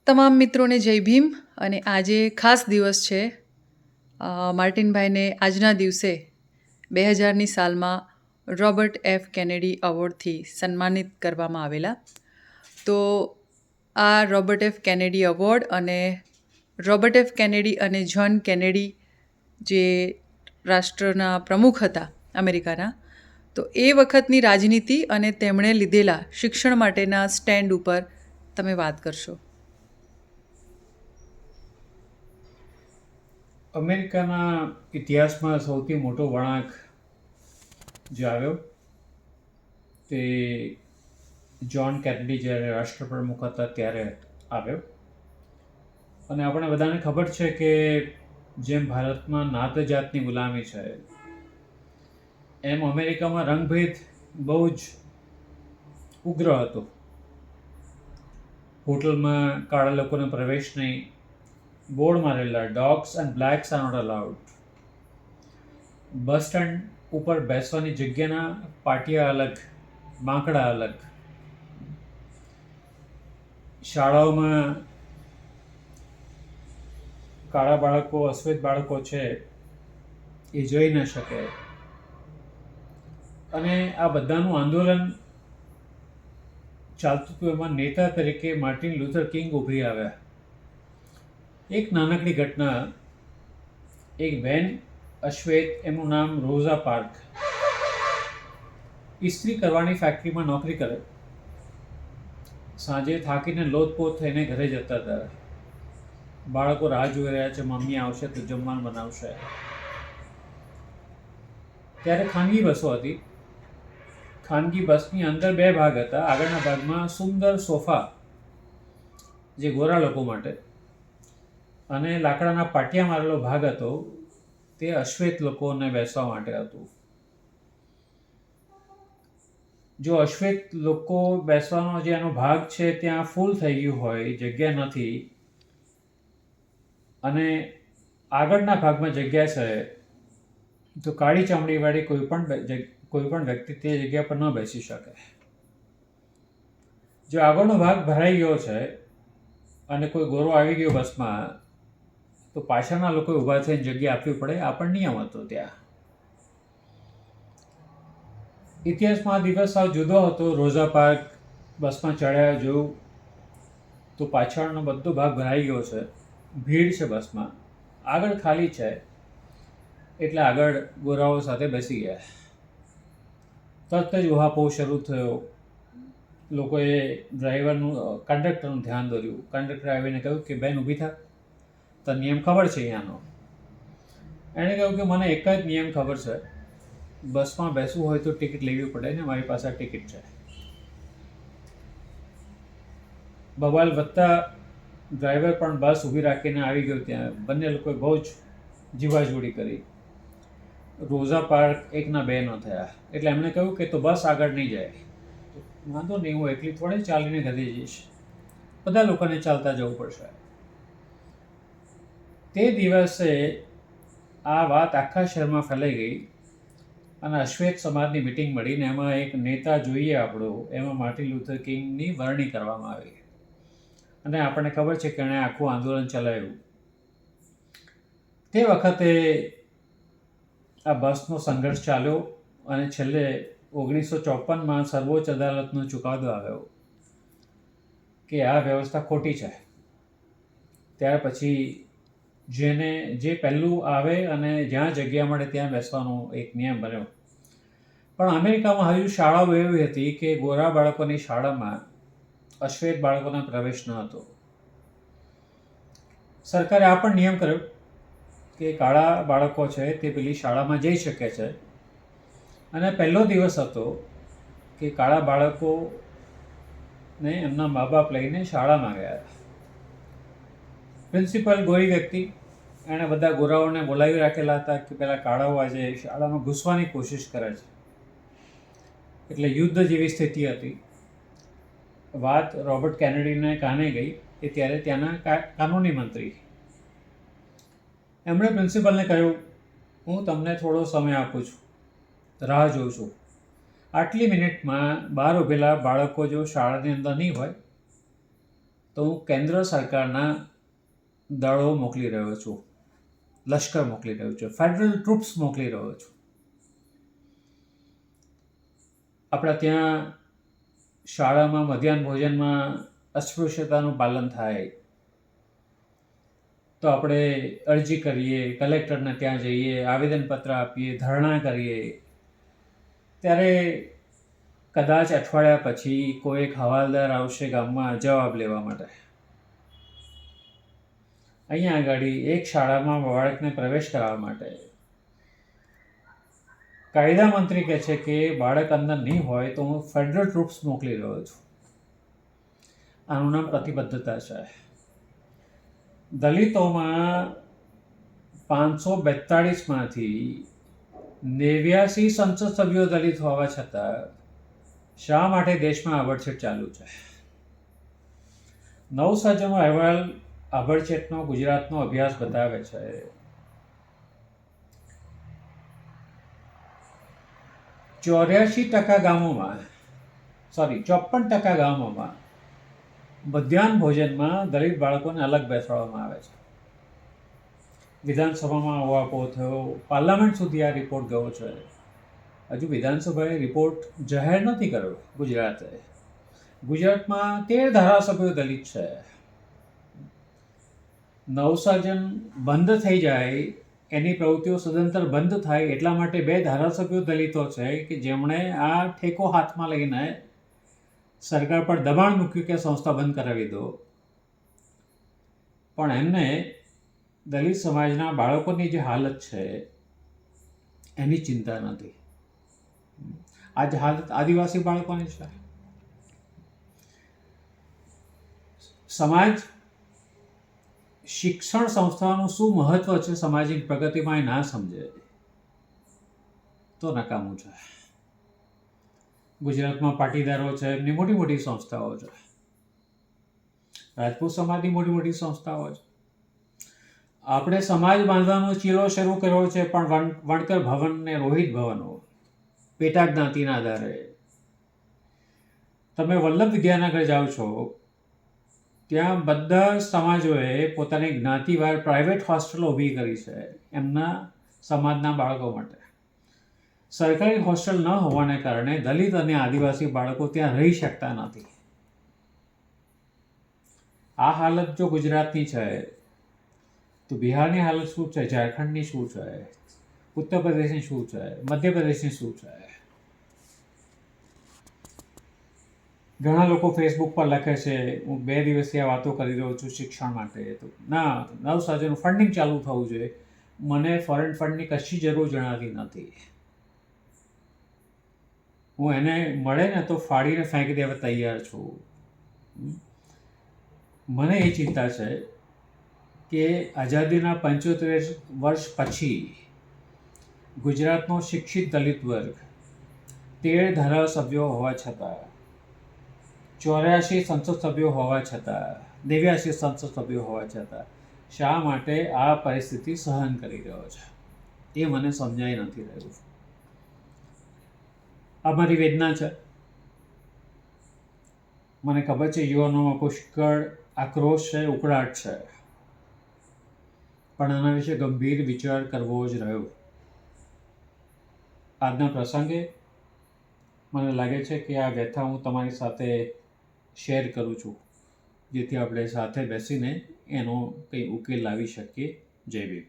તમામ મિત્રોને જય ભીમ. અને આજે ખાસ દિવસ છે. માર્ટિનભાઈને આજના દિવસે 2000ની સાલમાં રોબર્ટ એફ કેનેડી એવોર્ડથી સન્માનિત કરવામાં આવેલા. તો આ રોબર્ટ એફ કેનેડી એવોર્ડ અને રોબર્ટ એફ કેનેડી અને જ્હોન કેનેડી જે રાષ્ટ્રના પ્રમુખ હતા અમેરિકાના, તો એ વખતની રાજનીતિ અને તેમણે લીધેલા શિક્ષણ માટેના સ્ટેન્ડ ઉપર તમે વાત કરશો. અમેરિકાના ઇતિહાસમાં સૌથી મોટો વળાંક જે આવ્યો તે જ્હોન કેનેડી જ્યારે રાષ્ટ્રપ્રમુખ હતા ત્યારે આવ્યો. અને આપણે બધાને ખબર છે કે જેમ ભારતમાં નાત જાતની ગુલામી છે, એમ અમેરિકામાં રંગભેદ બહુ જ ઉગ્ર હતો. હોટલમાં કાળા લોકોને પ્રવેશ નહીં, બોર્ડ મારેલા dogs and blacks are not allowed. Bus stand ઉપર બેસવાની જગ્યાના પાટિયા અલગ, બાંકડા અલગ. શાળાઓમાં કાળા બાળકો, અશ્વેત બાળકો છે એ જઈ ન શકે. અને આ બધાનું આંદોલન ચાલતું હતું. એમાં નેતા તરીકે માર્ટિન લ્યુથર કિંગ ઉભરી આવ્યા. એક નાનકડી ઘટના, એક બેન અશ્વેત, એમનું નામ રોઝા પાર્ક, ઇસ્ત્રી કરવાની ફેક્ટરીમાં નોકરી કરે. સાંજે થાકીને લોથપોથ થઈને ઘરે જતા હતા. બાળકો રાહ જોઈ રહ્યા છે, મમ્મી આવશે તો જમવાનું બનાવશે. ત્યારે ખાનગી બસો હતી. ખાનગી બસની અંદર બે ભાગ હતા. આગળના ભાગમાં સુંદર સોફા જે ગોરા લોકો માટે, અને લાકડાના પાટિયા મારેલો ભાગ હતો તે અશ્વેત લોકોને બેસવા માટે હતું. જો અશ્વેત લોકો બેસવાનો જે એનો ભાગ છે ત્યાં ફૂલ થઈ ગયું હોય, જગ્યા નથી, અને આગળના ભાગમાં જગ્યા છે, તો કાળી ચામડીવાળી કોઈ પણ વ્યક્તિ તે જગ્યા પર ન બેસી શકે. જો આગળનો ભાગ ભરાઈ ગયો છે અને કોઈ ગોરો આવી ગયો બસમાં, તો પાછળના લોકોએ ઊભા થઈને જગ્યા આપવી પડે. આ પણ નિયમ હતો ત્યાં. ઇતિહાસમાં આ દિવસ સાવ જુદો હતો. રોઝા પાર્ક બસમાં ચડ્યા, જોયું તો પાછળનો બધો ભાગ ભરાઈ ગયો છે, ભીડ છે બસમાં, આગળ ખાલી છે, એટલે આગળ ગોરાઓ સાથે બેસી ગયા. તરત જ ઉહાપોહ શરૂ થયો. લોકોએ કંડક્ટરનું ધ્યાન દોર્યું. કંડક્ટર આવીને કહ્યું કે બેન ઊભી થા, તને નિયમ ખબર છે અહીંયાનો? એણે કહ્યું કે મને એક જ નિયમ ખબર છે, બસમાં બેસવું હોય તો ટિકિટ લેવી પડે ને મારી પાસે ટિકિટ છે. બવાલ વધતા ડ્રાઈવર પણ બસ ઊભી રાખીને આવી ગયો ત્યાં. બંને લોકોએ બહુ જ જીવાજોડી કરી. રોઝા પાર્ક એકના બે ન થયા. એટલે એમણે કહ્યું કે તો બસ આગળ નહીં જાય. વાંધો નહીં, હું એકલી થોડી ચાલીને ઘરે જઈશ, બધા લોકોને ચાલતા જવું પડશે. તે દિવસે આ વાત આખા શહેરમાં ફેલાઈ ગઈ અને અશ્વેત સમાજની મિટિંગ મળીને એમાં એક નેતા જોઈએ આપણો, એમાં માર્ટિન લ્યુથર કિંગની વરણી કરવામાં આવી. અને આપણને ખબર છે કે એણે આખું આંદોલન ચલાવ્યું. તે વખતે આ બસનો સંઘર્ષ ચાલ્યો અને છેલ્લે 1954માં સર્વોચ્ચ અદાલતનો ચુકાદો આવ્યો કે આ વ્યવસ્થા ખોટી છે. ત્યાર પછી જે પહેલું આવે અને જ્યાં જગ્યા મળે ત્યાં બેસવાનો એક નિયમ બન્યો. પણ અમેરિકામાં હજુ શાળાઓ એવી હતી કે ગોરા બાળકોની શાળામાં અશ્વેત બાળકોને પ્રવેશ ન હતો. સરકારે આ પણ નિયમ કર્યો કે કાળા બાળકો છે તે પેલી શાળામાં જઈ શકે છે. અને પહેલો દિવસ હતો કે કાળા બાળકોને એમના મા બાપ લઈને શાળામાં ગયા. પ્રિન્સિપલ ગોરી વ્યક્તિ, એણે બધા ગોરાઓને બોલાવી રાખેલા હતા કે પેલા કાળાઓ આજે શાળામાં ઘૂસવાની કોશિશ કરે છે. એટલે યુદ્ધ જેવી સ્થિતિ હતી. વાત રોબર્ટ કેનેડીને કાને ગઈ કે ત્યારે ત્યાંના કાનૂની મંત્રી, એમણે પ્રિન્સિપલને કહ્યું, હું તમને થોડો સમય આપું છું, રાહ જોઉં છું. આટલી મિનિટમાં બહાર ઊભેલા બાળકો જો શાળાની અંદર નહીં હોય તો હું કેન્દ્ર સરકારના દળો મોકલી રહ્યો છું, લશ્કર મોકલી રહ્યો છું, ફેડરલ ટ્રુપ્સ મોકલી રહ્યો છું. આપણા ત્યાં શાળામાં મધ્યાહન ભોજનમાં અસ્પૃશ્યતાનું પાલન થાય તો આપણે અરજી કરીએ, કલેક્ટરને ત્યાં જઈએ, આવેદનપત્ર આપીએ, ધરણા કરીએ, ત્યારે કદાચ અઠવાડિયા પછી કોઈ એક હવાલદાર આવશે ગામમાં જવાબ લેવા માટે. અહીંયા આગળ એક શાળામાં બાળકને પ્રવેશ કરાવવા માટે કાયદા મંત્રી કહે છે કે બાળક અંદર નહીં હોય તો હું ફેડરલ ટ્રુપ્સ મોકલી રહ્યો છું. આનું નામ પ્રતિબદ્ધતા છે. દલિતોમાં 542માંથી 89 સંસદ સભ્યો દલિત હોવા છતાં શા માટે દેશમાં આબડછેટ ચાલુ છે? નવસર્જનનો અહેવાલ આબડછેટનો ગુજરાતનો અભ્યાસ બતાવે છે 54% ગામોમાં 54% ગામોમાં મધ્યાહન ભોજનમાં દલિત બાળકોને અલગ બેસાડવામાં આવે છે. વિધાનસભામાં આવો આપો થયો, પાર્લામેન્ટ સુધી આ રિપોર્ટ ગયો છે. હજુ વિધાનસભાએ રિપોર્ટ જાહેર નથી કર્યો. ગુજરાતમાં 13 ધારાસભ્યો દલિત છે. નવસર્જન બંધ થઈ જાય, એની પ્રવૃત્તિઓ સદંતર બંધ થાય એટલા માટે 2 ધારાસભ્યો દલિતો છે કે જેમણે આ ઠેકો હાથમાં લઈને સરકાર પર દબાણ મૂક્યું કે સંસ્થા બંધ કરાવી દો. પણ એમને દલિત સમાજના બાળકોની જે હાલત છે એની ચિંતા નથી. આ જ હાલત આદિવાસી બાળકોની છે. સમાજ શિક્ષણ સંસ્થાનું શું મહત્વ છે સામાજિક પ્રગતિમાં એ ના સમજે તો નકામું છે. ગુજરાતમાં પાટીદારો છે, એમની મોટી મોટી સંસ્થાઓ છે. રાજપૂત સમાજની મોટી મોટી સંસ્થાઓ છે. આપણે સમાજ બાંધવાનો ચીલો શરૂ કર્યો છે, પણ વણકર ભવન ને રોહિત ભવનો પેટા જ્ઞાતિના આધારે. તમે વલ્લભ વિદ્યાનગર જાઓ છો, ત્યાં બધા સમાજોએ પોતાની જ્ઞાતિવાર પ્રાઇવેટ હોસ્ટેલો ઊભી કરી છે એમના સમાજના બાળકો માટે. સરકારી હોસ્ટેલ ન હોવાને કારણે દલિત અને આદિવાસી બાળકો ત્યાં રહી શકતા નથી. આ હાલત જો ગુજરાતની છે તો બિહારની હાલત શું છે, ઝારખંડની શું છે, ઉત્તર પ્રદેશની શું છે, મધ્યપ્રદેશની શું છે? ઘણા લોકો ફેસબુક પર લખે છે હું 2 દિવસથી આ વાતો કરી રહ્યો છું શિક્ષણ માટે. તો ના, નવસર્જનનું ફંડિંગ ચાલુ થવું જોઈએ. મને ફોરેન ફંડની કશી જરૂર જણાતી નથી. હું એને મળે ને તો ફાડીને ફેંકી દેવા તૈયાર છું. મને એ ચિંતા છે કે આઝાદીના 75 વર્ષ પછી ગુજરાતનો શિક્ષિત દલિત વર્ગ 13 ધારાસભ્યો હોવા છતાં, 84 સંસદ સભ્યો હોવા છતાં, 89 સંસદ સભ્યો હોવા છતાં શા માટે આ પરિસ્થિતિ સહન કરી રહ્યો છે એ મને સમજાઈ નથી રહ્યું. આ મારી વેદના છે. મને ખબર છે યુવાનોમાં પુષ્કળ આક્રોશ છે, ઉકળાટ છે, પણ આના વિશે ગંભીર વિચાર કરવો જ રહ્યો. આજના પ્રસંગે મને લાગે છે કે આ વ્યથા હું તમારી સાથે શેર કરું છું, જેથી આપણે સાથે બેસીને એનો કંઈ ઉકેલ લાવી શકીએ. જય ભીમ.